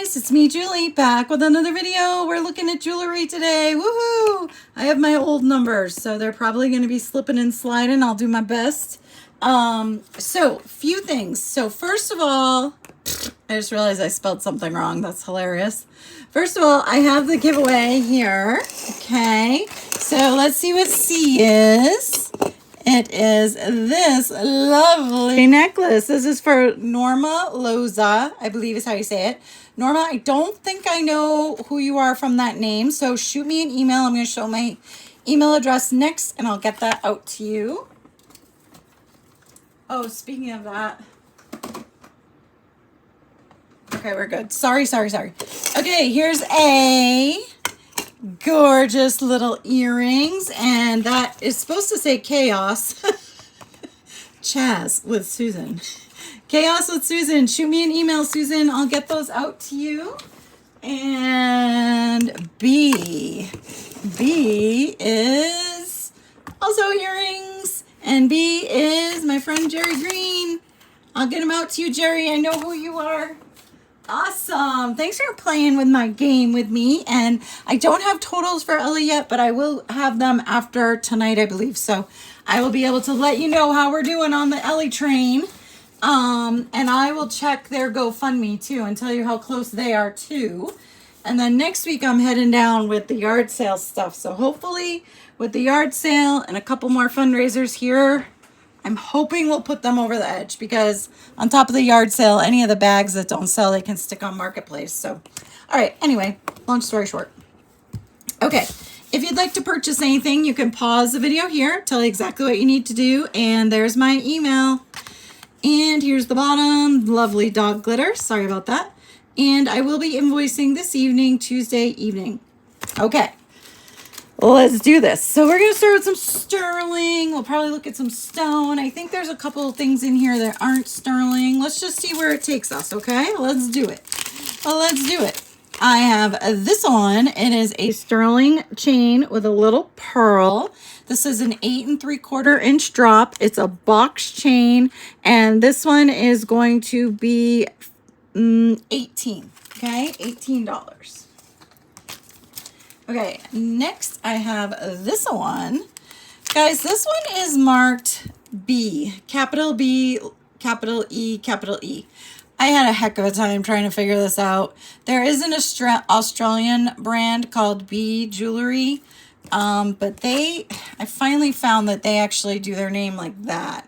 guys, it's me, Julie, back with another video. We're looking at jewelry today. Woohoo! I have my old numbers, so they're probably going to be slipping and sliding. I'll do my best. So, few things. So, first of all, I just realized I spelled something wrong. That's hilarious. First of all, I have the giveaway here. Okay, so let's see what C is. It is this lovely necklace. This is for Norma Loza, I believe is how you say it. Norma, I don't think I know who you are from that name, so shoot me an email. I'm going to show my email address next, and I'll get that out to you. Oh, speaking of that. Okay, we're good. Sorry. Okay, here's a gorgeous little earrings, and that is supposed to say chaos. Chaz with Susan. Chaos with Susan. Shoot me an email, Susan. I'll get those out to you. And B is also earrings, and B is my friend Jerry Green. I'll get them out to you, Jerry. I know who you are. Awesome. Thanks for playing with my game with me. And I don't have totals for Ellie yet, but I will have them after tonight, I believe. So I will be able to let you know how we're doing on the Ellie train. And I will check their GoFundMe too and tell you how close they are too. And then next week I'm heading down with the yard sale stuff. So hopefully with the yard sale and a couple more fundraisers here, I'm hoping we'll put them over the edge, because on top of the yard sale, any of the bags that don't sell, they can stick on Marketplace. So, all right, anyway, long story short. Okay, if you'd like to purchase anything, you can pause the video here, tell you exactly what you need to do, and there's my email. And here's the bottom, lovely dog glitter, sorry about that. And I will be invoicing this evening, Tuesday evening. Okay. Let's do this. So we're going to start with some sterling. We'll probably look at some stone. I think there's a couple of things in here that aren't sterling. Let's just see where it takes us, okay? Let's do it. Well, let's do it. I have this one. It is a sterling chain with a little pearl. This is an 8 3/4 inch drop. It's a box chain, and this one is going to be $18, okay? $18. Okay, next I have this one. Guys, this one is marked B, capital B, capital E, capital E. I had a heck of a time trying to figure this out. There is an Australian brand called B Jewelry, but I finally found that they actually do their name like that,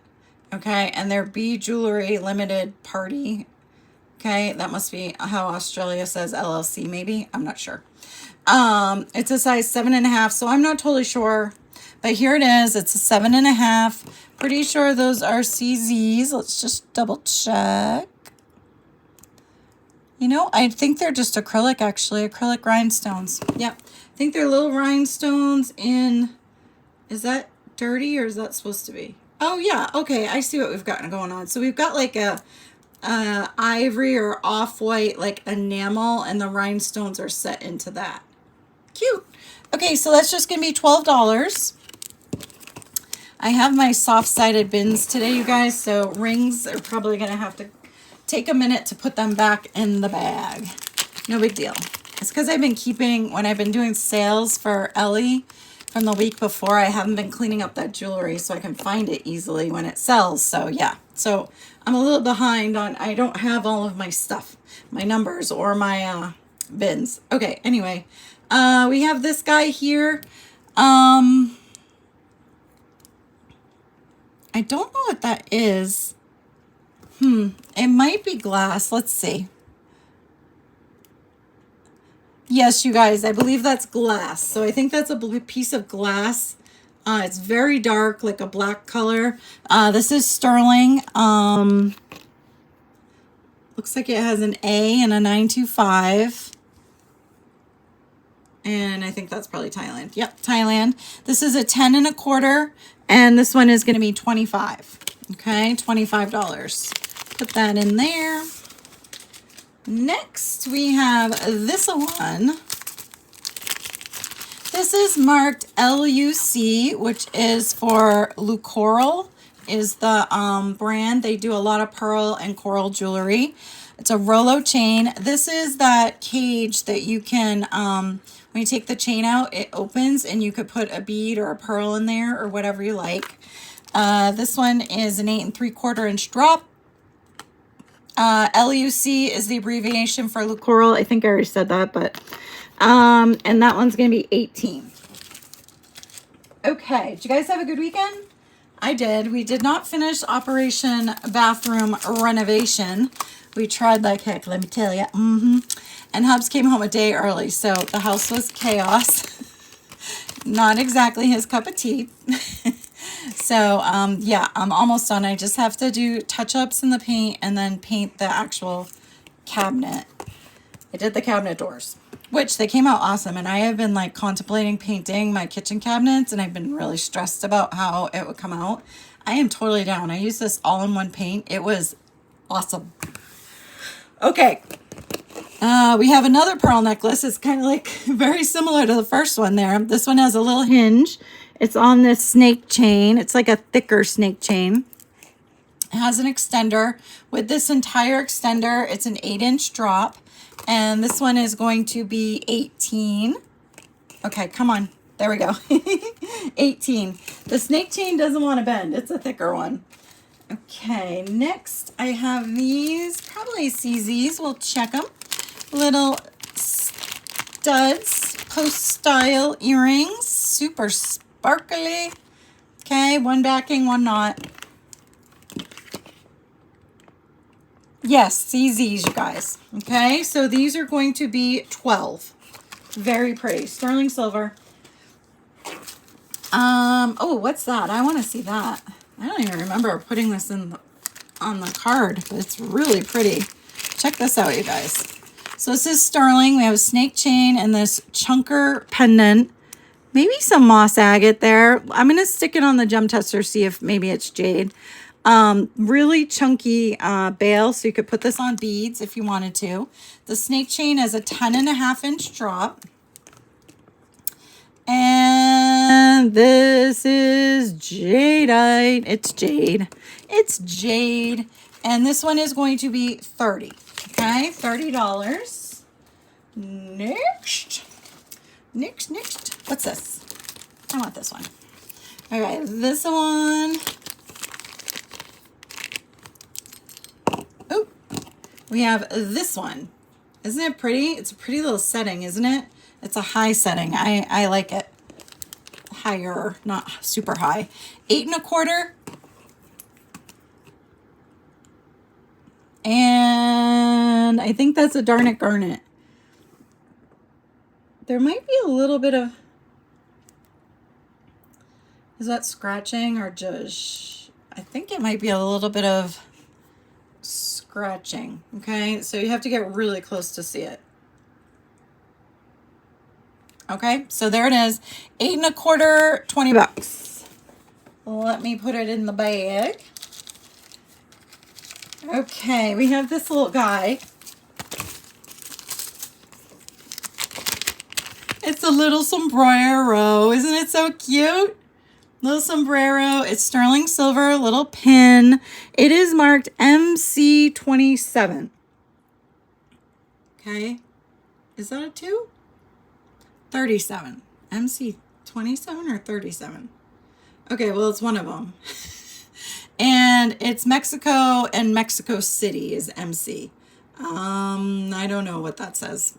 okay? And they're B Jewelry Limited Party, okay? That must be how Australia says LLC, maybe? I'm not sure. It's a size 7.5, so I'm not totally sure, but here it is. It's a 7.5. Pretty sure those are CZs. Let's just double check. You know, I think they're just acrylic, actually, acrylic rhinestones. Yep. I think they're little rhinestones in, is that dirty or is that supposed to be? Oh yeah. Okay. I see what we've got going on. So we've got like a, ivory or off-white, like enamel, and the rhinestones are set into that. Cute. Okay, so that's just going to be $12. I have my soft-sided bins today, you guys, so rings are probably going to have to take a minute to put them back in the bag. No big deal. It's because I've been keeping, when I've been doing sales for Ellie from the week before, I haven't been cleaning up that jewelry so I can find it easily when it sells. So, yeah. So, I'm a little behind on, I don't have all of my stuff, my numbers or my bins. Okay, anyway. We have this guy here. I don't know what that is. It might be glass. Let's see. Yes, you guys, I believe that's glass. So I think that's a piece of glass. It's very dark, like a black color. This is sterling. Looks like it has an A and a 925. And I think that's probably Thailand. Yep, Thailand. This is a 10 1/4, and this one is going to be $25. Okay, $25. Put that in there. Next, we have this one. This is marked LUC, which is for Lucoral, is the brand. They do a lot of pearl and coral jewelry. It's a Rolo chain. This is that cage that you can, when you take the chain out, it opens and you could put a bead or a pearl in there or whatever you like. This one is an 8 3/4 inch drop. LUC is the abbreviation for coral. I think I already said that, but, and that one's going to be 18. Okay. Did you guys have a good weekend? I did. We did not finish Operation Bathroom Renovation. We tried like heck, let me tell you. And Hubs came home a day early, so the house was chaos. Not exactly his cup of tea. So, yeah, I'm almost done. I just have to do touch-ups in the paint and then paint the actual cabinet. I did the cabinet doors, which they came out awesome. And I have been like contemplating painting my kitchen cabinets, and I've been really stressed about how it would come out. I am totally down. I used this all-in-one paint. It was awesome. Okay. We have another pearl necklace. It's kind of like very similar to the first one there. This one has a little hinge. It's on this snake chain. It's like a thicker snake chain. It has an extender. With this entire extender, it's an 8-inch drop. And this one is going to be 18. Okay, come on. There we go. 18. The snake chain doesn't want to bend. It's a thicker one. Okay, next I have these, probably CZs. We'll check them. Little studs, Post style earrings. Super sparkly. Okay, one backing, one not. Yes, CZs, you guys. Okay, so these are going to be 12. Very pretty. Sterling silver. Oh, what's that? I want to see that. I don't even remember putting this on the card, but it's really pretty. Check this out, you guys. So this is sterling. We have a snake chain and this chunker pendant. Maybe some moss agate there. I'm going to stick it on the gem tester, see if maybe it's jade. Really chunky bail, so you could put this on beads if you wanted to. The snake chain is a 10.5-inch drop. And this is jadeite. It's jade. It's jade. And this one is going to be 30. Okay, $30. Next. What's this? I want this one. All right, this one. Oh, we have this one. Isn't it pretty? It's a pretty little setting, isn't it? It's a high setting. I like it. Higher, not super high. 8 1/4. And I think that's a Darnet Garnet. There might be a little bit of, is that scratching or just, I think it might be a little bit of scratching. Okay, so you have to get really close to see it. Okay, so there it is. 8 1/4, $20. Let me put it in the bag. Okay, we have this little guy. It's a little sombrero. Isn't it so cute? Little sombrero. It's sterling silver, little pin. It is marked MC27. Okay. Is that a 2? 37. MC27 or 37? Okay, well, it's one of them. And it's Mexico, and Mexico City is MC. I don't know what that says.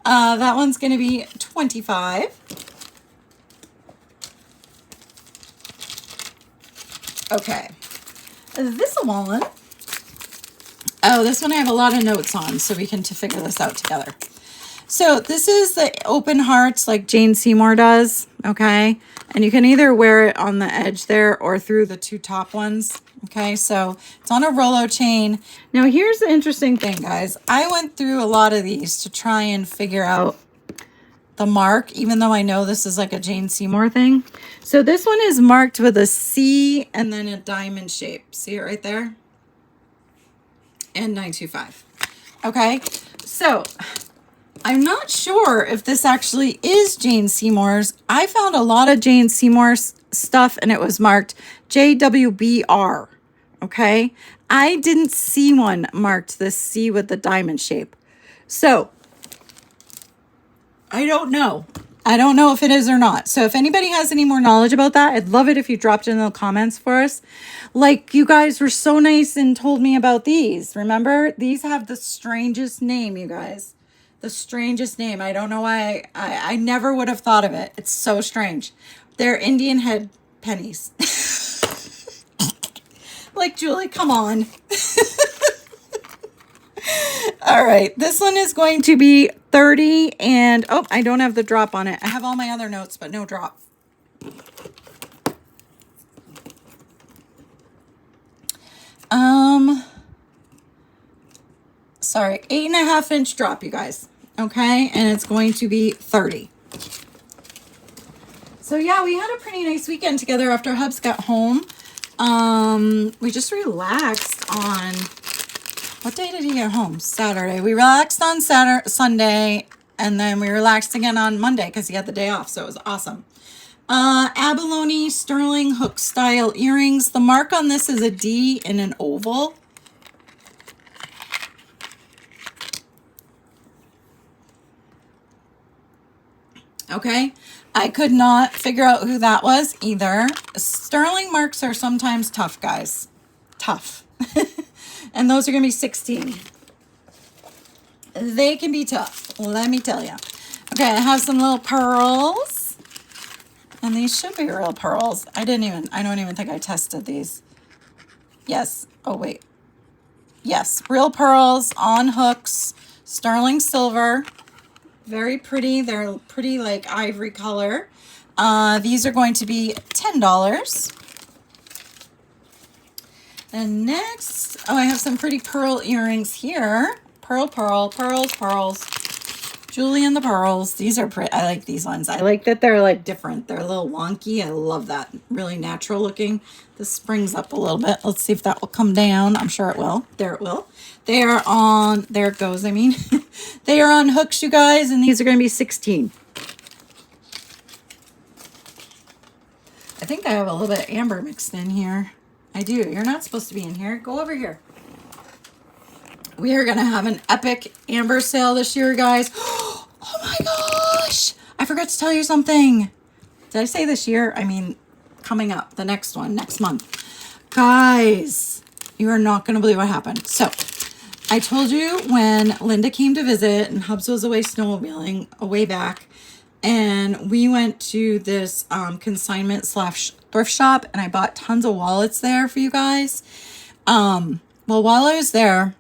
That one's going to be 25. Okay. This one. Oh, this one I have a lot of notes on, so we can figure this out together. So this is the open hearts like Jane Seymour does, okay? And you can either wear it on the edge there or through the 2 top ones, okay? So it's on a Rolo chain. Now here's the interesting thing, guys. I went through a lot of these to try and figure out the mark, even though I know this is like a Jane Seymour thing. So this one is marked with a C and then a diamond shape. See it right there? And 925. Okay, so I'm not sure if this actually is Jane Seymour's. I found a lot of Jane Seymour's stuff and it was marked JWBR. Okay. I didn't see one marked this C with the diamond shape. So I don't know. I don't know if it is or not. So if anybody has any more knowledge about that, I'd love it if you dropped it in the comments for us. Like, you guys were so nice and told me about these. Remember? These have the strangest name, you guys. The strangest name. I don't know why. I never would have thought of it. It's so strange. They're Indian head pennies. Like, Julie, come on. All right, this one is going to be 30, and oh, I don't have the drop on it. I have all my other notes, but no drop. Sorry, 8.5-inch drop, you guys. Okay, and it's going to be 30. So yeah, we had a pretty nice weekend together after Hubs got home. We just relaxed on, what day did he get home? Saturday. We relaxed on Sunday, and then we relaxed again on Monday because he had the day off, so it was awesome. Abalone sterling hook style earrings. The mark on this is a D in an oval. Okay, I could not figure out who that was either. Sterling marks are sometimes tough, guys. Tough. And those are going to be 16. They can be tough, let me tell you. Okay, I have some little pearls. And these should be real pearls. I don't even think I tested these. Yes. Oh, wait. Yes, real pearls on hooks. Sterling silver. Very pretty. They're pretty like ivory color. These are going to be $10. And next, oh, I have some pretty pearl earrings here. Pearls. Julie and the pearls. These are pretty. I like these ones. I like that they're like different. They're a little wonky. I love that. Really natural looking. This springs up a little bit. Let's see if that will come down. I'm sure it will. There it will. They are on, there it goes, I mean. They are on hooks, you guys, and these are going to be 16. I think I have a little bit of amber mixed in here. I do. You're not supposed to be in here. Go over here. We are going to have an epic amber sale this year, guys. Oh my gosh. I forgot to tell you something. Did I say this year? I mean, coming up, the next one, next month. Guys, you are not going to believe what happened. So, I told you when Linda came to visit and Hubs was away snowmobiling a way back, and we went to this consignment / thrift shop, and I bought tons of wallets there for you guys. Well, while I was there,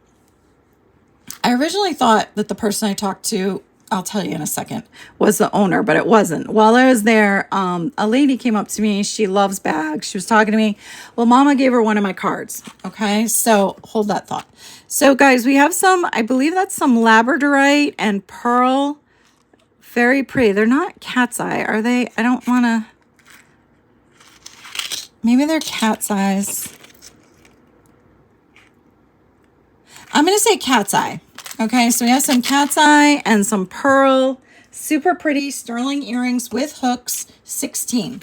I originally thought that the person I talked to, I'll tell you in a second, was the owner, but it wasn't. While I was there, a lady came up to me. She loves bags. She was talking to me. Well, Mama gave her one of my cards. Okay, so hold that thought. So, guys, we have some, I believe that's some labradorite and pearl. Very pretty. They're not cat's eye, are they? I don't want to. Maybe they're cat's eyes. I'm going to say cat's eye. Okay, so we have some cat's eye and some pearl. Super pretty sterling earrings with hooks, 16.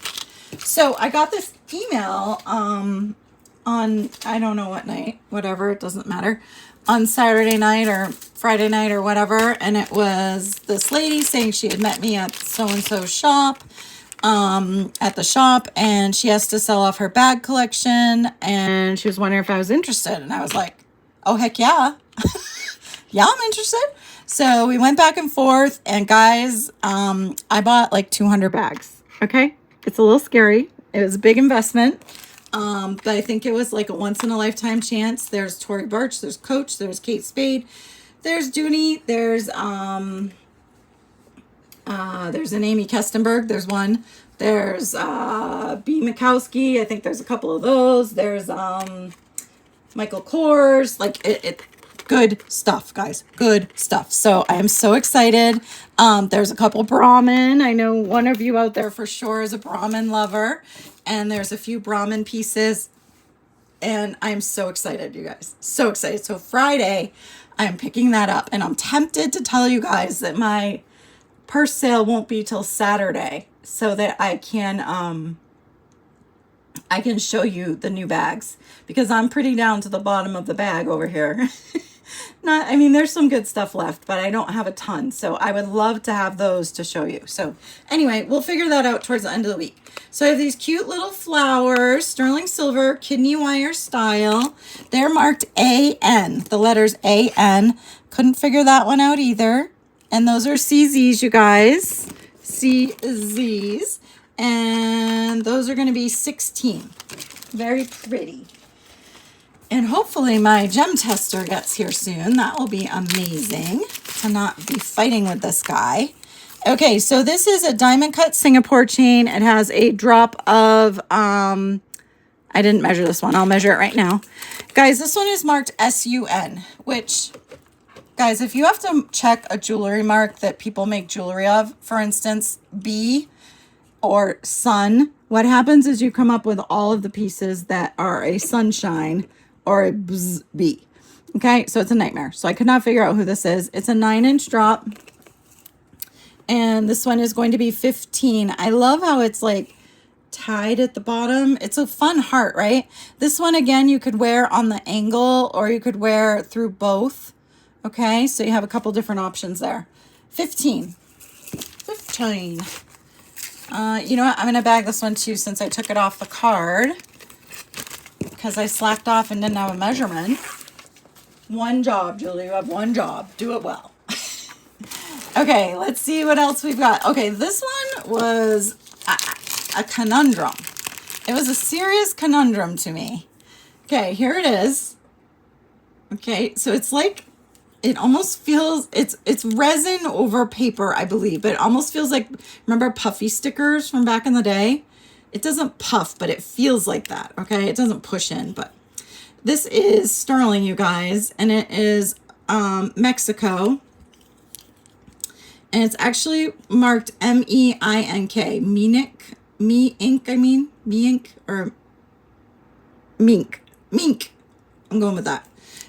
So I got this email on, I don't know what night, whatever, it doesn't matter, on Saturday night or Friday night or whatever. And it was this lady saying she had met me at so-and-so shop, at the shop, and she has to sell off her bag collection. And she was wondering if I was interested. And I was like, oh, heck yeah. Yeah, I'm interested. So we went back and forth, and guys, I bought like 200 bags. Okay. It's a little scary. It was a big investment. But I think it was like a once in a lifetime chance. There's Tory Burch, there's Coach, there's Kate Spade, there's Dooney, there's an Amy Kestenberg, there's one. There's B. Mikowski. I think there's a couple of those. There's Michael Kors. Like good stuff, guys. Good stuff. So I am so excited. There's a couple Brahmin. I know one of you out there for sure is a Brahmin lover. And there's a few Brahmin pieces. And I'm so excited, you guys. So excited. So Friday, I'm picking that up. And I'm tempted to tell you guys that my purse sale won't be till Saturday, so that I can I can show you the new bags because I'm pretty down to the bottom of the bag over here. Not, I mean, there's some good stuff left, but I don't have a ton. So I would love to have those to show you. So anyway, we'll figure that out towards the end of the week. So I have these cute little flowers, sterling silver, kidney wire style. They're marked AN, the letters AN. Couldn't figure that one out either. And those are CZs, you guys. CZs. And those are going to be 16. Very pretty. And hopefully my gem tester gets here soon. That will be amazing to not be fighting with this guy. Okay, so this is a diamond cut Singapore chain. It has a drop of, I didn't measure this one. I'll measure it right now. Guys, this one is marked SUN, which, guys, if you have to check a jewelry mark that people make jewelry of, for instance, B or sun, what happens is you come up with all of the pieces that are a sunshine or a B. Okay, so it's a nightmare. So I could not figure out who this is. It's a 9-inch drop. And this one is going to be 15. I love how it's like tied at the bottom. It's a fun heart, right? This one, again, you could wear on the angle or you could wear through both. Okay, so you have a couple different options there. 15. 15. You know what? I'm going to bag this one too since I took it off the card because I slacked off and didn't have a measurement. One job, Julie. You have one job. Do it well. Okay, let's see what else we've got. Okay, this one was a conundrum. It was a serious conundrum to me. Okay, here it is. Okay, so it's like, it almost feels, it's resin over paper, I believe, but it almost feels like, remember puffy stickers from back in the day? It doesn't puff, but it feels like that, okay? It doesn't push in, but this is sterling, you guys, and it is Mexico. And it's actually marked M-E-I-N-K, me-ink, or mink. I'm going with that.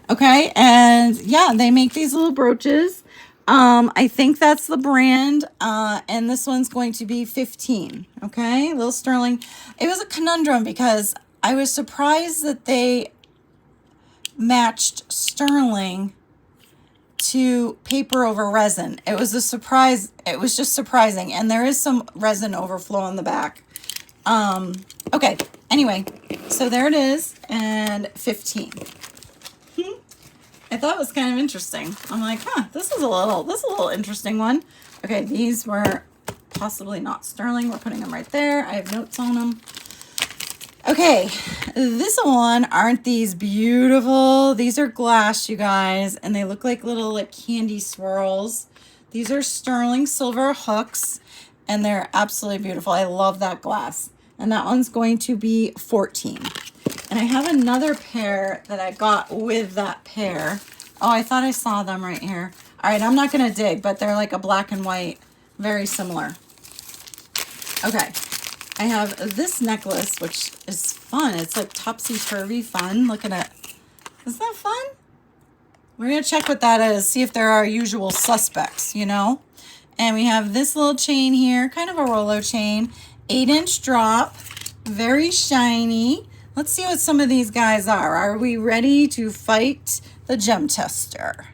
Okay, and yeah, they make these little brooches. I think that's the brand, and this one's going to be 15, okay? Little sterling. It was a conundrum because I was surprised that they matched sterling to paper over resin. It was a surprise. It was just surprising, and there is some resin overflow on the back. Okay, anyway, so there it is, and 15. I thought it was kind of interesting. I'm like, huh, this is a little interesting one. Okay, these were possibly not sterling. We're putting them right there. I have notes on them. Okay, this one, aren't these beautiful? These are glass, you guys, and they look like little candy swirls. These are sterling silver hooks, and they're absolutely beautiful. I love that glass. And that one's going to be 14. And I have another pair that I got with that pair. Oh, I thought I saw them right here. All right, I'm not going to dig, but they're like a black and white, very similar. Okay, I have this necklace, which is fun. It's like topsy-turvy fun. Look at it. Isn't that fun? We're going to check what that is, see if there are usual suspects, you know? And we have this little chain here, kind of a Rolo chain, 8-inch drop, very shiny. Let's see what some of these guys are. Are we ready to fight the gem tester?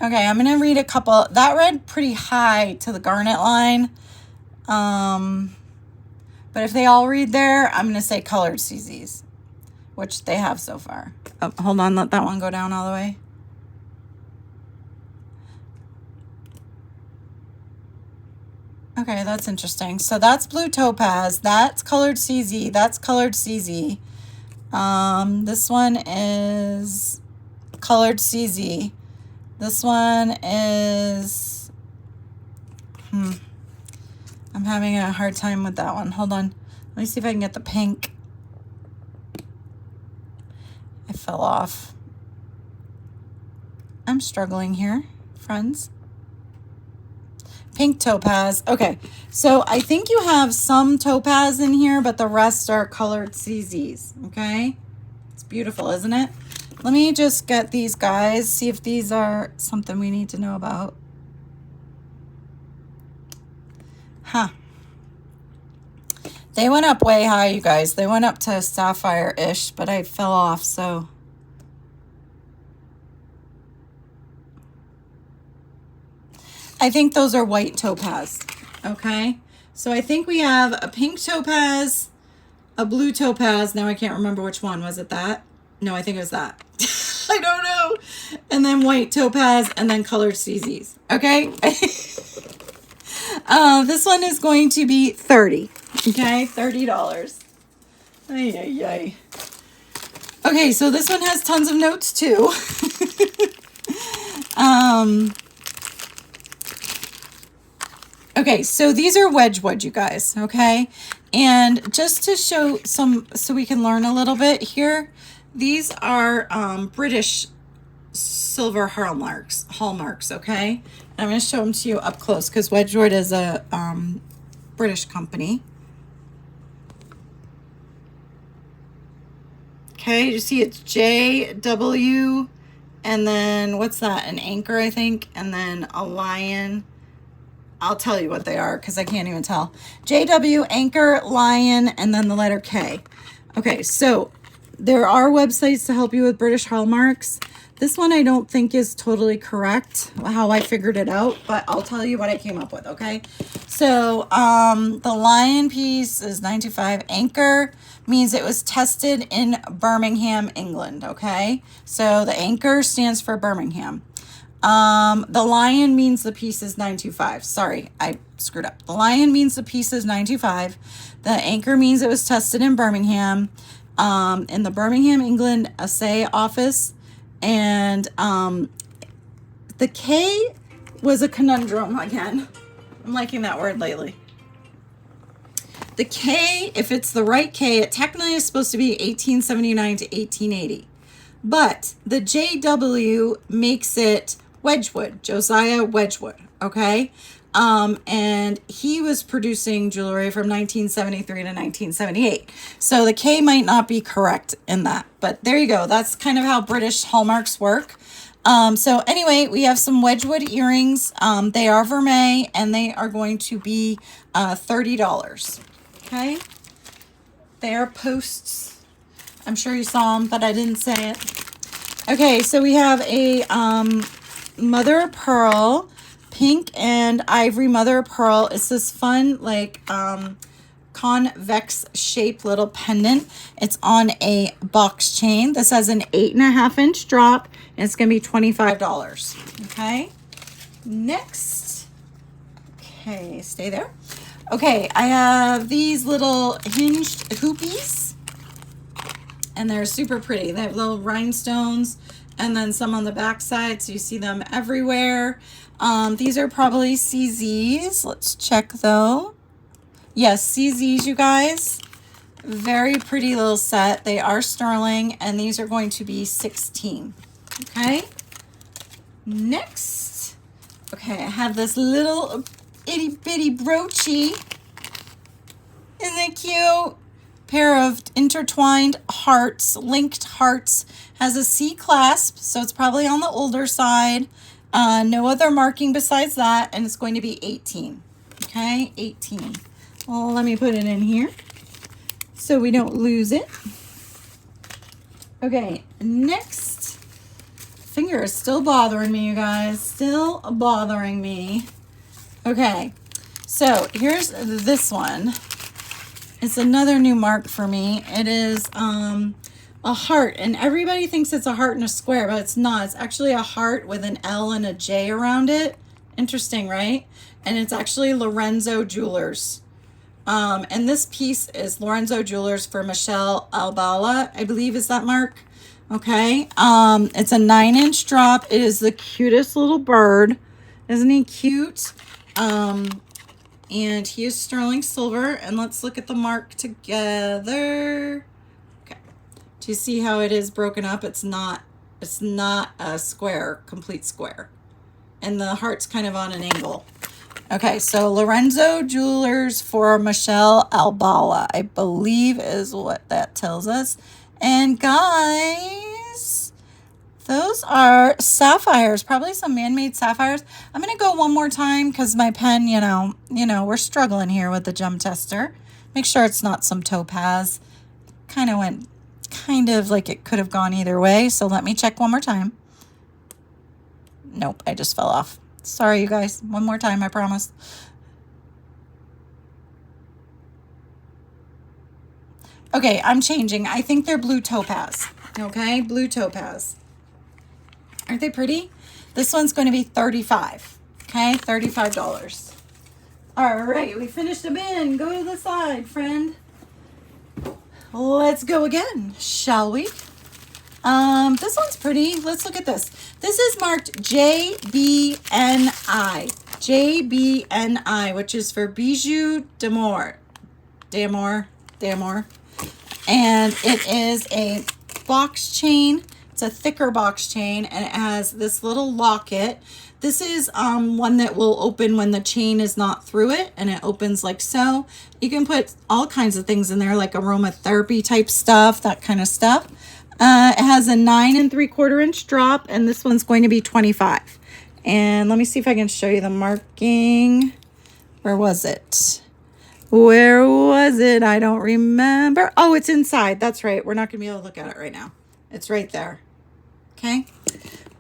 Okay, I'm going to read a couple. That read pretty high to the garnet line. But if they all read there, I'm going to say colored CZs, which they have so far. Oh, hold on, let that one go down all the way. Okay, that's interesting. So that's blue topaz. That's colored CZ. That's colored CZ. This one is colored CZ. This one is... I'm having a hard time with that one. Hold on. Let me see if I can get the pink. I fell off. I'm struggling here, friends. Pink topaz. Okay, so I think you have some topaz in here, but the rest are colored CZs, okay? It's beautiful, isn't it? Let me just get these guys, see if these are something we need to know about. Huh. They went up way high, you guys. They went up to sapphire-ish, but I fell off, so. I think those are white topaz, okay? So I think we have a pink topaz, a blue topaz. Now I can't remember which one. Was it that? No, I think it was that. I don't know. And then white topaz and then colored CZs, okay? This one is going to be $30, okay? $30. Ay, ay, ay. Okay, so this one has tons of notes too. Okay, so these are Wedgwood, you guys, okay? And just to show some, so we can learn a little bit here, these are British silver hallmarks, okay? And I'm going to show them to you up close because Wedgwood is a British company. Okay, you see it's JW, and then what's that? An anchor, I think, and then a lion. I'll tell you what they are because I can't even tell. JW, anchor, lion, and then the letter K. Okay, so there are websites to help you with British hallmarks. This one I don't think is totally correct, how I figured it out, but I'll tell you what I came up with, okay? So the lion piece is 925. Anchor means it was tested in Birmingham, England, okay? So the anchor stands for Birmingham. The lion means the piece is 925. Sorry, I screwed up. The lion means the piece is 925. The anchor means it was tested in Birmingham, in the Birmingham, England assay office. And the K was a conundrum again. I'm liking that word lately. The K, if it's the right K, it technically is supposed to be 1879 to 1880. But the JW makes it Wedgwood, Josiah Wedgwood, okay? And he was producing jewelry from 1973 to 1978. So the K might not be correct in that, but there you go. That's kind of how British hallmarks work. So anyway, we have some Wedgwood earrings. They are vermeil and they are going to be $30, okay? They are posts. I'm sure you saw them, but I didn't say it. Okay, so we have a mother of pearl, pink and ivory mother of pearl. It's this fun, like, convex shaped little pendant. It's on a box chain. This has an 8.5-inch drop, and it's going to be $25. Okay, next. Okay, stay there. Okay, I have these little hinged hoopies, and they're super pretty. They have little rhinestones and then some on the back side, so you see them everywhere. These are probably CZs. Let's check though. Yes, CZs, you guys. Very pretty little set. They are sterling, and these are going to be $16. Okay. Next. Okay, I have this little itty bitty broochie. Isn't it cute? Pair of intertwined hearts, linked hearts. Has a C clasp, so it's probably on the older side. No other marking besides that, and it's going to be 18. Okay, 18. Well, let me put it in here so we don't lose it. Okay, next. Finger is still bothering me, you guys. Still bothering me. Okay, so here's this one. It's another new mark for me. It is a heart, and everybody thinks it's a heart and a square, but it's not. It's actually a heart with an L and a J around it. Interesting, right? And it's actually Lorenzo Jewelers. And this piece is Lorenzo Jewelers for Michelle Albala, I believe is that mark. Okay. It's a 9-inch drop. It is the cutest little bird. Isn't he cute? And he is sterling silver. And let's look at the mark together. Okay. Do you see how it is broken up? It's not a square, complete square. And the heart's kind of on an angle. Okay, so Lorenzo Jewelers for Michelle Albala, I believe is what that tells us. And guys, those are sapphires, probably some man-made sapphires. I'm going to go one more time because my pen, you know, we're struggling here with the gem tester. Make sure it's not some topaz. Kind of went kind of like it could have gone either way. So let me check one more time. Nope, I just fell off. Sorry, you guys. One more time, I promise. Okay, I'm changing. I think they're blue topaz. Okay, blue topaz. Aren't they pretty? This one's going to be $35. Okay, $35. All right, we finished them in. Go to the side, friend. Let's go again, shall we? This one's pretty. Let's look at this. This is marked JBNI. JBNI, which is for Bijou d'Amour. D'Amour. And it is a box chain. It's a thicker box chain, and it has this little locket. This is one that will open when the chain is not through it, and it opens like so. You can put all kinds of things in there, like aromatherapy type stuff, that kind of stuff. It has a 9 3/4 inch drop, and this one's going to be $25. And let me see if I can show you the marking. Where was it? Where was it? I don't remember. Oh, it's inside. That's right. We're not going to be able to look at it right now. It's right there. Okay.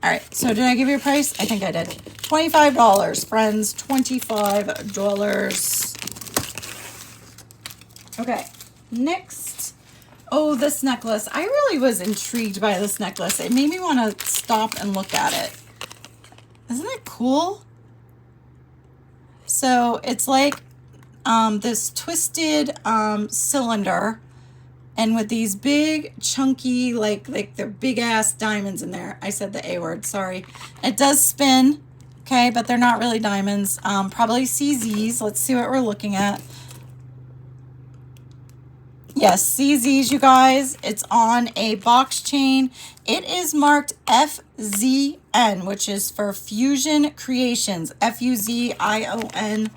All right. So did I give you a price? I think I did. $25, friends. $25. Okay. Next. Oh, this necklace. I really was intrigued by this necklace. It made me want to stop and look at it. Isn't it cool? So it's like this twisted cylinder, and with these big chunky like they're big ass diamonds in there. I said the A word, sorry. It does spin, okay, but they're not really diamonds. Probably CZs. Let's see what we're looking at. Yes, CZs, you guys. It's on a box chain. It is marked FZN, which is for Fusion Creations. FUZION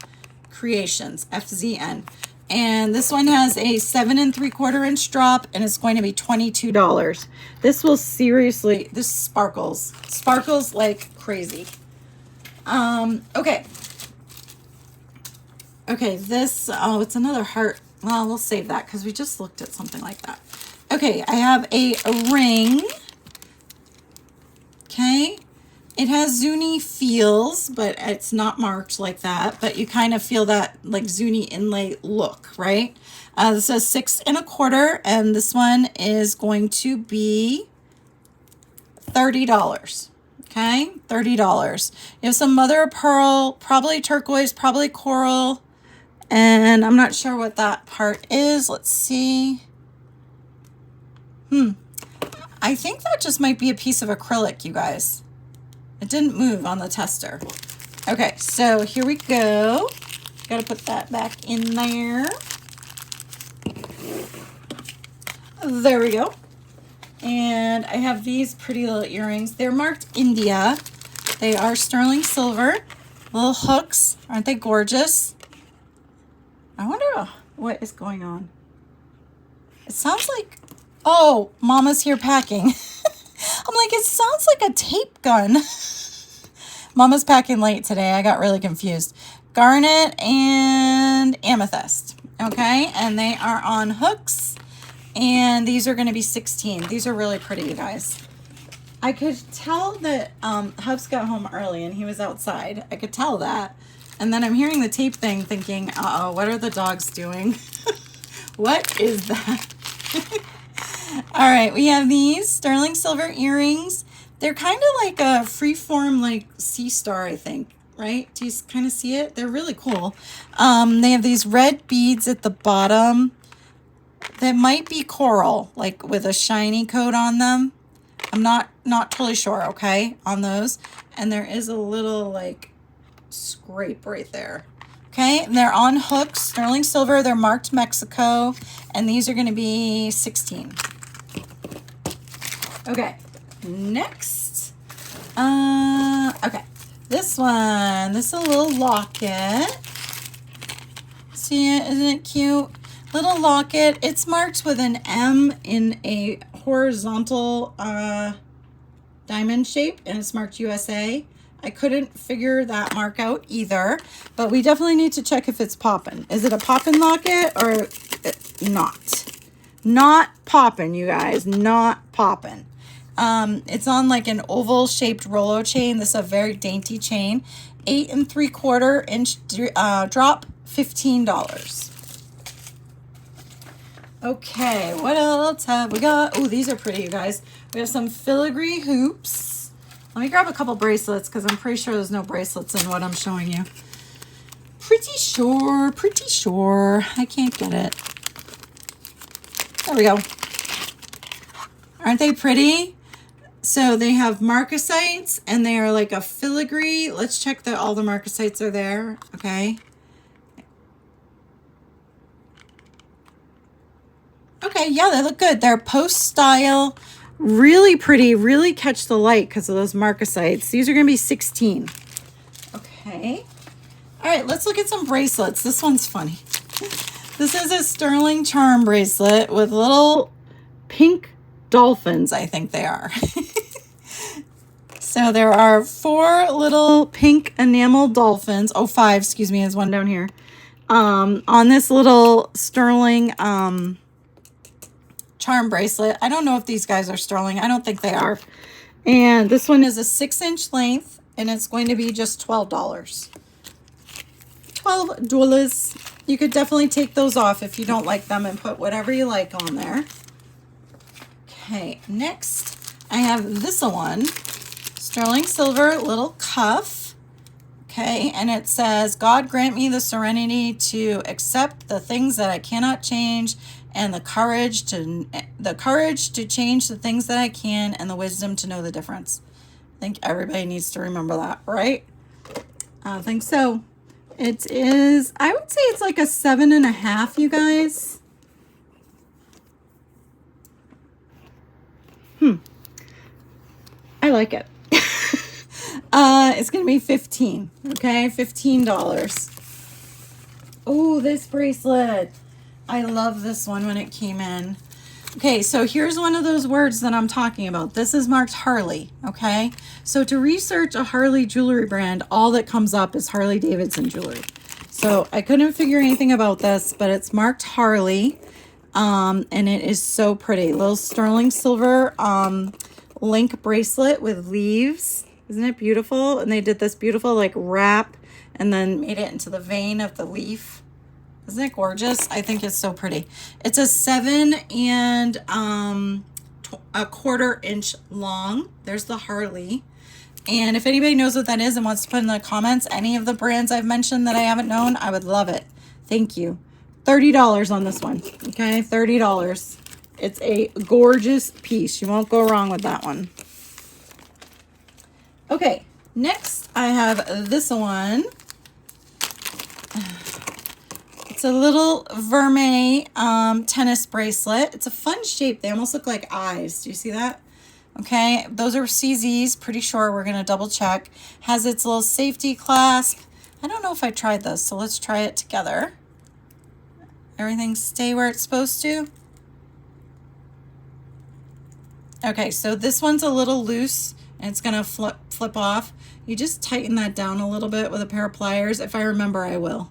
Creations, FZN. And this one has a 7 3/4 inch drop, and it's going to be $22. This will seriously, this sparkles like crazy. Okay. Okay, this, oh, it's another heart. Well, we'll save that because we just looked at something like that. Okay, I have a ring. Okay. It has Zuni feels, but it's not marked like that. But you kind of feel that like Zuni inlay look, right? This is 6 1/4, and this one is going to be $30. Okay, $30. You have some mother of pearl, probably turquoise, probably coral, and I'm not sure what that part is. Let's see. I think that just might be a piece of acrylic, you guys. It didn't move on the tester. Okay, so here we go. Got to put that back in there. There we go. And I have these pretty little earrings. They're marked India. They are sterling silver. Little hooks. Aren't they gorgeous? I wonder what is going on. It sounds like, oh, Mama's here packing. I'm like, it sounds like a tape gun. Mama's packing late today. I got really confused. Garnet and amethyst. Okay, and they are on hooks. And these are going to be 16. These are really pretty, you guys. I could tell that Hubs got home early and he was outside. I could tell that. And then I'm hearing the tape thing thinking, uh-oh, what are the dogs doing? What is that? All right, we have these sterling silver earrings. They're kind of like a freeform, like sea star, I think, right? Do you kind of see it? They're really cool. They have these red beads at the bottom that might be coral, like with a shiny coat on them. I'm not totally sure, okay, on those. And there is a little like scrape right there. Okay, and they're on hooks, sterling silver. They're marked Mexico, and these are going to be 16. Okay, next. Okay, this one. This is a little locket. See it? Isn't it cute? Little locket. It's marked with an M in a horizontal diamond shape, and it's marked USA. I couldn't figure that mark out either, but we definitely need to check if it's popping. Is it a poppin' locket or not? Not popping, you guys, not popping. It's on like an oval shaped Rolo chain. This is a very dainty chain. 8 3/4 inch drop, $15. Okay, what else have we got? Oh, these are pretty, you guys. We have some filigree hoops. Let me grab a couple bracelets because I'm pretty sure there's no bracelets in what I'm showing you. Pretty sure. I can't get it. There we go. Aren't they pretty? So they have marcasites and they are like a filigree. Let's check that all the marcasites are there. Okay. Okay, yeah, they look good. They're Post style, really pretty, really catch the light because of those marcasites. These are going to be 16. Okay. All right, let's look at some bracelets. This one's funny. This is a sterling charm bracelet with little pink dolphins, I think they are. So there are 4 little pink enamel dolphins. Oh, 5, excuse me, there's one down here. On this little sterling charm bracelet. I don't know if these guys are sterling. I don't think they are. And this one is a 6-inch length, and it's going to be just $12. $12. You could definitely take those off if you don't like them and put whatever you like on there. Okay, next I have this one. Sterling silver little cuff. Okay, and it says, God grant me the serenity to accept the things that I cannot change, and the courage to change the things that I can, and the wisdom to know the difference. I think everybody needs to remember that, right? I think so. It is, I would say it's like a 7.5, you guys. I like it. It's going to be 15, okay? $15. Oh, this bracelet. I love this one when it came in. Okay, so here's one of those words that I'm talking about. This is marked Harley, okay? So to research a Harley jewelry brand, all that comes up is Harley Davidson jewelry. So I couldn't figure anything about this, but it's marked Harley, and it is so pretty. Little sterling silver link bracelet with leaves. Isn't it beautiful? And they did this beautiful like wrap and then made it into the vein of the leaf. Isn't it gorgeous? I think it's so pretty. It's a 7 1/4 inch long. There's the Harley. And if anybody knows what that is and wants to put in the comments any of the brands I've mentioned that I haven't known, I would love it. Thank you. $30 on this one. Okay, $30. It's a gorgeous piece. You won't go wrong with that one. Okay, next I have this one. It's a little vermeil tennis bracelet. It's a fun shape. They almost look like eyes. Do you see that? Okay, those are CZs. Pretty sure. We're going to double check. Has its little safety clasp. I don't know if I tried this, so let's try it together. Everything stay where it's supposed to. Okay, so this one's a little loose and it's going to flip off. You just tighten that down a little bit with a pair of pliers. If I remember, I will.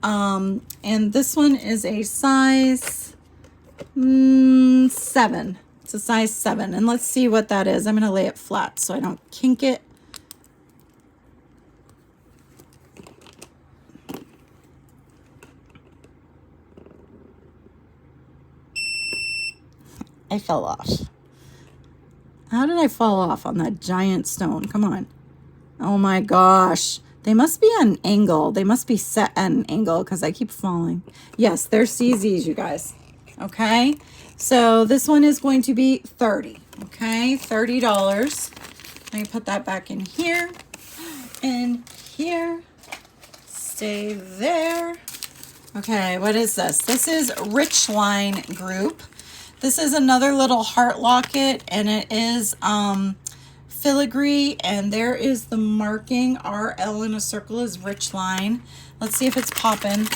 And this one is a size 7. It's a size 7. And let's see what that is. I'm going to lay it flat so I don't kink it. I fell off. How did I fall off on that giant stone? Come on. Oh my gosh. They must be at an angle. They must be set at an angle because I keep falling. Yes, they're CZs, you guys. Okay. So this one is going to be 30. Okay. $30. Let me put that back in here and here. Stay there. Okay. What is this? This is Richline Group. This is another little heart locket, and it is filigree, and there is the marking. RL in a circle is Richline. Let's see if it's popping.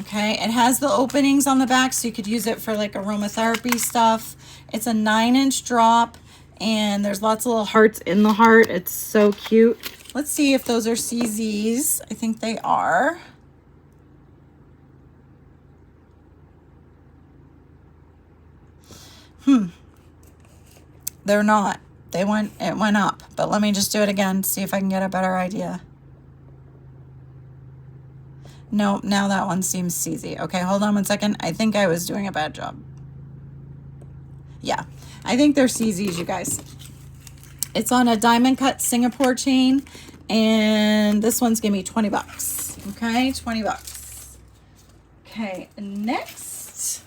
Okay, it has the openings on the back, so you could use it for like aromatherapy stuff. It's a 9-inch drop, And there's lots of little hearts in the heart. It's so cute. Let's see if those are CZs. I think they are. They're not. It went up. But let me just do it again, see if I can get a better idea. No, now that one seems CZ. Okay, hold on one second. I think I was doing a bad job. Yeah, I think they're CZs, you guys. It's on a diamond cut Singapore chain, and this one's gonna be 20 bucks. Okay, 20 bucks. Okay, next,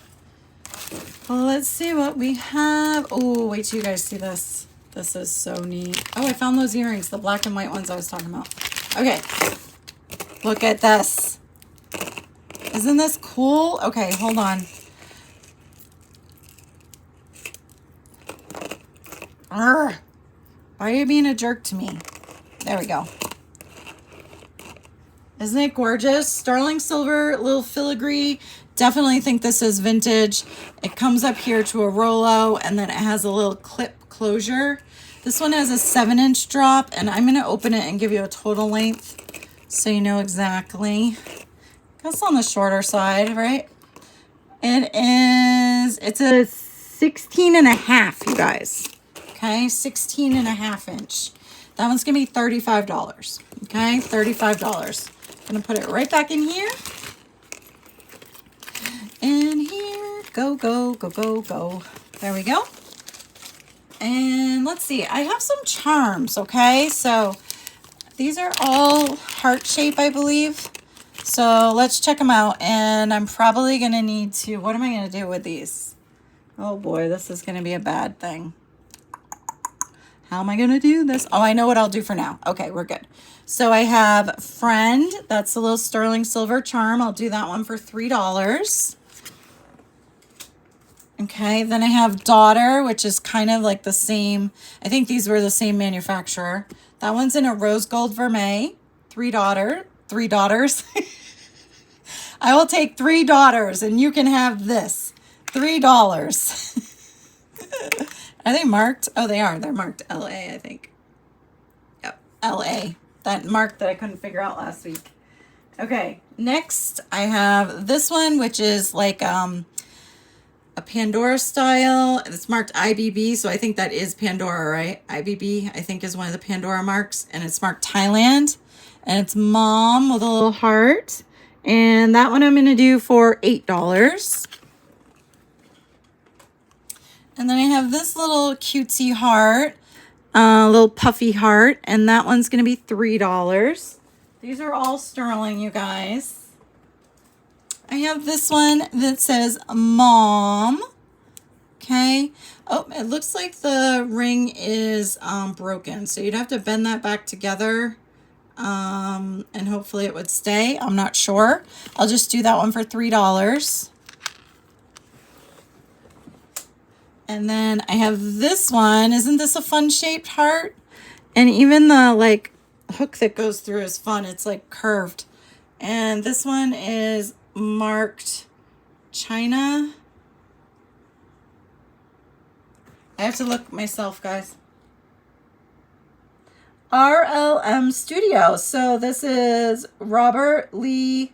let's see what we have. Oh, wait till you guys see this. This is so neat. Oh, I found those earrings, the black and white ones I was talking about. Okay, look at this. Isn't this cool? Okay, hold on. Arrgh. Why are you being a jerk to me? There we go. Isn't it gorgeous? Sterling silver, little filigree. Definitely think this is vintage. It comes up here to a Rolo, and then it has a little clip closure. This one has a 7-inch drop, and I'm going to open it and give you a total length so you know exactly. That's on the shorter side, right? It's a 16.5, you guys. Okay, 16.5 inch. That one's gonna be $35. Okay, $35. I'm gonna put it right back in here. And here, go, go, go, go, go. There we go. And let's see, I have some charms, okay? So these are all heart shape, I believe. So let's check them out. And I'm probably gonna need to, what am I gonna do with these? Oh boy, this is gonna be a bad thing. How am I going to do this? Oh, I know what I'll do for now. Okay, we're good. So I have Friend. That's a little sterling silver charm. I'll do that one for $3. Okay, then I have Daughter, which is kind of like the same. I think these were the same manufacturer. That one's in a rose gold vermeil. Three daughters. I will take $3 and you can have this. $3. Are they marked? Oh, they are. They're marked LA, I think. Yep, LA. That mark that I couldn't figure out last week. Okay, next I have this one, which is like a Pandora style. It's marked IBB, so I think that is Pandora, right? IBB, I think, is one of the Pandora marks, and it's marked Thailand. And it's Mom with a little heart. And that one I'm going to do for $8. And then I have this little cutesy heart, little puffy heart, and that one's going to be $3. These are all sterling, you guys. I have this one that says Mom. Okay. Oh, it looks like the ring is broken, so you'd have to bend that back together, and hopefully it would stay. I'm not sure. I'll just do that one for $3. And then I have this one. Isn't this a fun shaped heart? And even the like hook that goes through is fun. It's like curved. And this one is marked China. I have to look myself, guys. RLM Studio. So this is Robert Lee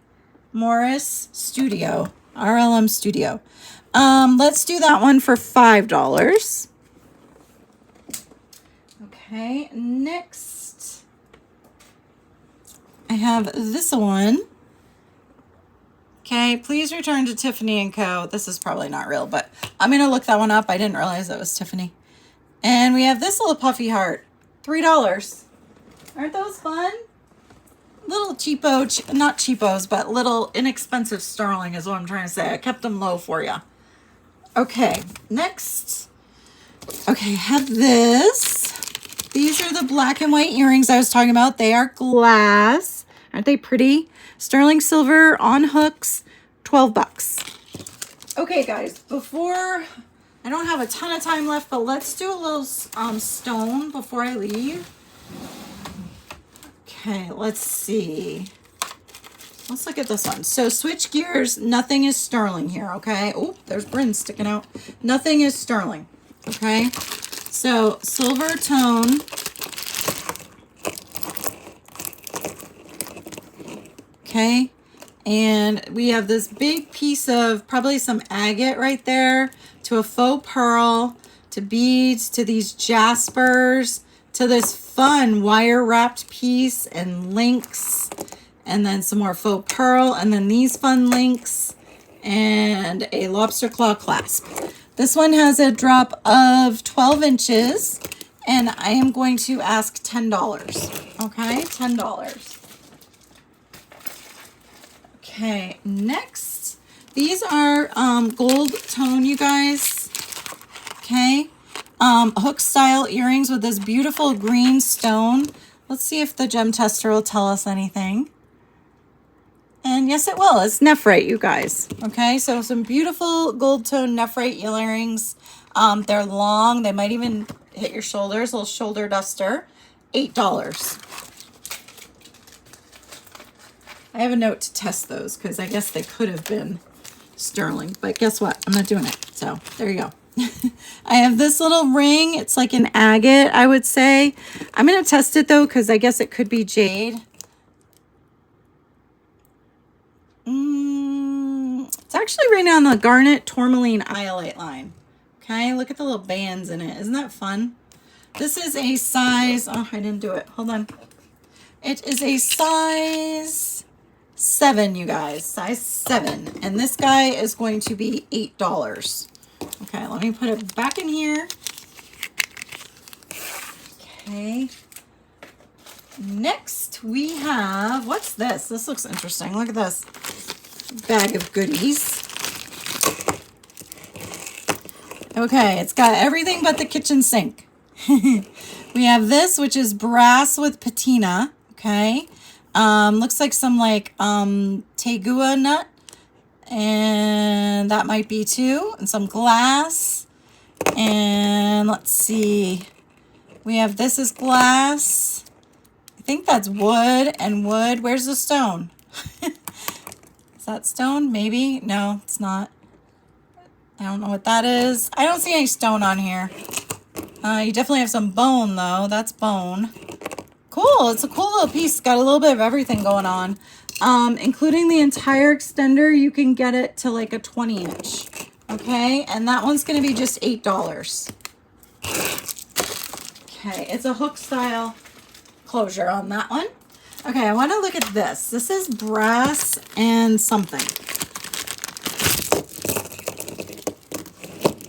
Morris Studio. RLM Studio. Let's do that one for $5. Okay, next I have this one. Okay, please return to Tiffany & Co. This is probably not real, but I'm going to look that one up. I didn't realize it was Tiffany. And we have this little puffy heart. $3. Aren't those fun? Little cheapo, not cheapos, but little inexpensive sterling is what I'm trying to say. I kept them low for you. Okay, next. Okay, I have this. These are the black and white earrings I was talking about. They are glass. Aren't they pretty? Sterling silver on hooks, 12 bucks. Okay, guys, before, I don't have a ton of time left, but let's do a little stone before I leave. Okay, let's see. Let's look at this one. So switch gears. Nothing is sterling here, okay? Oh, there's Bryn sticking out. Nothing is sterling, okay? So silver tone. Okay. And we have this big piece of probably some agate right there, to a faux pearl, to beads, to these jaspers, to this fun wire wrapped piece and links, and then some more faux pearl, and then these fun links, and a lobster claw clasp. This one has a drop of 12 inches, and I am going to ask $10. Okay, $10. Okay, next, these are gold tone, you guys. Okay, hook style earrings with this beautiful green stone. Let's see if the gem tester will tell us anything. And yes, it will. It's nephrite, you guys. Okay, so some beautiful gold tone nephrite earrings. They're long. They might even hit your shoulders. A little shoulder duster. $8. I have a note to test those because I guess they could have been sterling. But guess what? I'm not doing it. So there you go. I have this little ring. It's like an agate, I would say. I'm going to test it, though, because I guess it could be jade. It's actually right now on the garnet tourmaline iolite line. Okay, look at the little bands in it. Isn't that fun? This is a size, oh, I didn't do it. Hold on. It is a size 7, you guys. Size 7. And this guy is going to be $8. Okay, let me put it back in here. Okay. Next, we have, what's this? This looks interesting. Look at this. Bag of goodies. Okay, it's got everything but the kitchen sink. We have this, which is brass with patina. Okay. Looks like some like tegua nut. And that might be too. And some glass. And let's see. We have this is glass. I think that's wood and wood. Where's the stone? Is that stone? Maybe. No, it's not. I don't know what that is. I don't see any stone on here. You definitely have some bone, though. That's bone. Cool. It's a cool little piece. It's got a little bit of everything going on. Including the entire extender, you can get it to like a 20-inch. Okay? And that one's going to be just $8. Okay. It's a hook style closure on that one. Okay, I want to look at this. This is brass and something.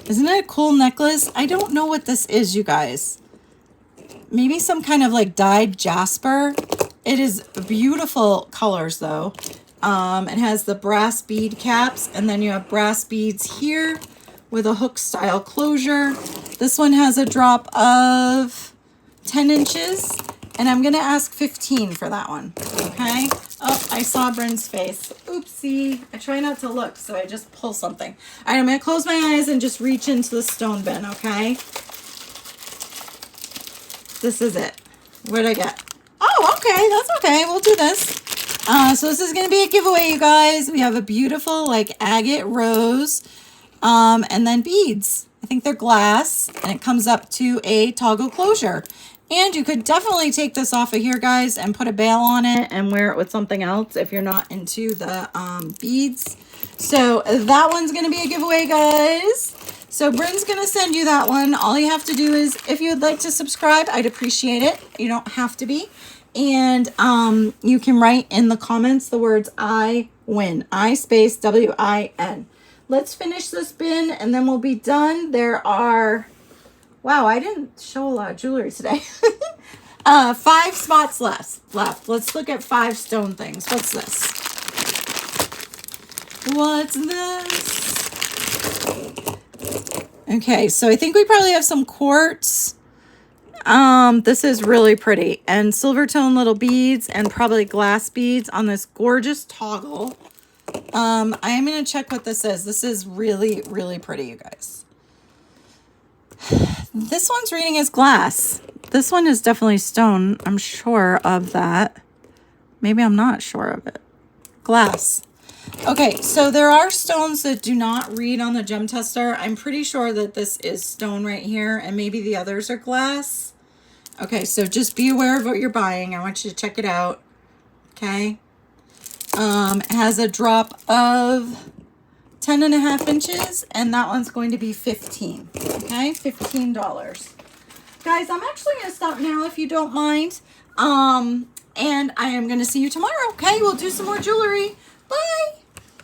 Isn't it a cool necklace? I don't know what this is, you guys. Maybe some kind of like dyed jasper. It is beautiful colors, though. It has the brass bead caps, and then you have brass beads here with a hook style closure. This one has a drop of 10 inches. And I'm going to ask 15 for that one, okay? Oh, I saw Bryn's face. Oopsie. I try not to look, so I just pull something. All right, I'm going to close my eyes and just reach into the stone bin, okay? This is it. What'd I get? Oh, okay. That's okay. We'll do this. So this is going to be a giveaway, you guys. We have a beautiful, like, agate rose, and then beads. I think they're glass, and it comes up to a toggle closure. And you could definitely take this off of here, guys, and put a bail on it and wear it with something else if you're not into the beads. So that one's going to be a giveaway, guys. So Bryn's going to send you that one. All you have to do is, if you would like to subscribe, I'd appreciate it. You don't have to be. And you can write in the comments the words I win. I space W-I-N. Let's finish this bin and then we'll be done. There are... Wow, I didn't show a lot of jewelry today. 5 spots left. Let's look at 5 stone things. What's this? What's this? Okay, so I think we probably have some quartz. This is really pretty. And silver tone little beads and probably glass beads on this gorgeous toggle. I am going to check what this is. This is really, really pretty, you guys. This one's reading as glass. This one is definitely stone. I'm sure of that. Maybe I'm not sure of it. Glass. Okay, so there are stones that do not read on the gem tester. I'm pretty sure that this is stone right here, and maybe the others are glass. Okay, so just be aware of what you're buying. I want you to check it out. Okay. It has a drop of 10.5 inches, and that one's going to be 15. Okay, $15. Guys, I'm actually going to stop now if you don't mind. And I am going to see you tomorrow. Okay, we'll do some more jewelry. Bye.